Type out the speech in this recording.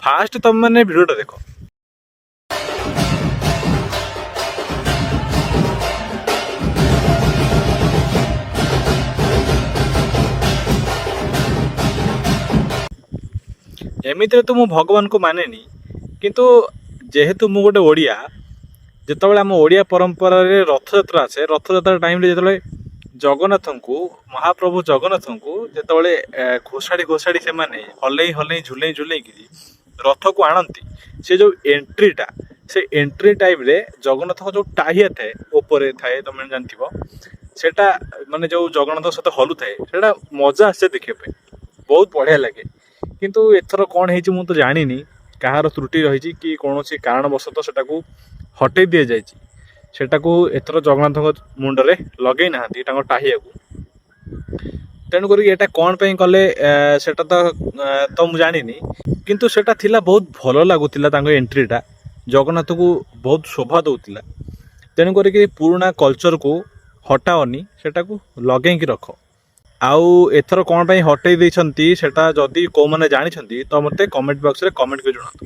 First ତମେ ମାନେ ଭିଡ଼ିଓଟା ଦେଖ। ଏମିତିରେ ତ ମୁଁ ଭଗବାନଙ୍କୁ ମାନେନି, କିନ୍ତୁ ଯେହେତୁ ମୁଁ ଗୋଟେ ଓଡ଼ିଆ, ଯେତେବେଳେ ଆମ ଓଡ଼ିଆ ପରମ୍ପରାରେ ରଥଯାତ୍ରା ଆସେ, ରଥଯାତ୍ରା ଟାଇମ୍ରେ ଯେତେବେଳେ ଜଗନ୍ନାଥଙ୍କୁ, ମହାପ୍ରଭୁ ଜଗନ୍ନାଥଙ୍କୁ ଯେତେବେଳେ ଘୋଷାଡ଼ି ଘୋଷାଡ଼ି ସେମାନେ ହଲେଇ ହଲେଇ ଝୁଲେଇ ଝୁଲେଇକିରି ରଥକୁ ଆଣନ୍ତି, ସେ ଯେଉଁ ଏଣ୍ଟ୍ରିଟା, ସେ ଏଣ୍ଟ୍ରି ଟାଇମ୍ରେ ଜଗନ୍ନାଥଙ୍କ ଯେଉଁ ଟାହିଆ ଥାଏ ଉପରେ ଥାଏ, ତମେ ଜାଣିଥିବ, ସେଇଟା ମାନେ ଯେଉଁ ଜଗନ୍ନାଥଙ୍କ ସହିତ ହଲୁଥାଏ, ସେଇଟା ମଜା ଆସେ ଦେଖିବା ପାଇଁ, ବହୁତ ବଢ଼ିଆ ଲାଗେ। କିନ୍ତୁ ଏଥର କ'ଣ ହେଇଛି ମୁଁ ତ ଜାଣିନି, କାହାର ତ୍ରୁଟି ରହିଛି କି କୌଣସି କାରଣବଶତଃ ସେଟାକୁ ହଟେଇ ଦିଆଯାଇଛି। ସେଟାକୁ ଏଥର ଜଗନ୍ନାଥଙ୍କ ମୁଣ୍ଡରେ ଲଗେଇ ନାହାନ୍ତି ତାଙ୍କ ଟାହିଆକୁ। ତେଣୁ କରିକି ଏଇଟା କ'ଣ ପାଇଁ କଲେ ସେଟା ତ ମୁଁ ଜାଣିନି, କିନ୍ତୁ ସେଟା ଥିଲା ବହୁତ ଭଲ ଲାଗୁଥିଲା। ତାଙ୍କ ଏଣ୍ଟ୍ରିଟା ଜଗନ୍ନାଥକୁ ବହୁତ ଶୋଭା ଦେଉଥିଲା। ତେଣୁ କରିକି ପୁରୁଣା କଲଚରକୁ ହଟାଅନି, ସେଟାକୁ ଲଗେଇକି ରଖ। ଆଉ ଏଥର କ'ଣ ପାଇଁ ହଟେଇ ଦେଇଛନ୍ତି ସେଟା ଯଦି କେଉଁମାନେ ଜାଣିଛନ୍ତି ତ ମୋତେ କମେଣ୍ଟ ବକ୍ସରେ କମେଣ୍ଟ କରି ଜଣାନ୍ତୁ।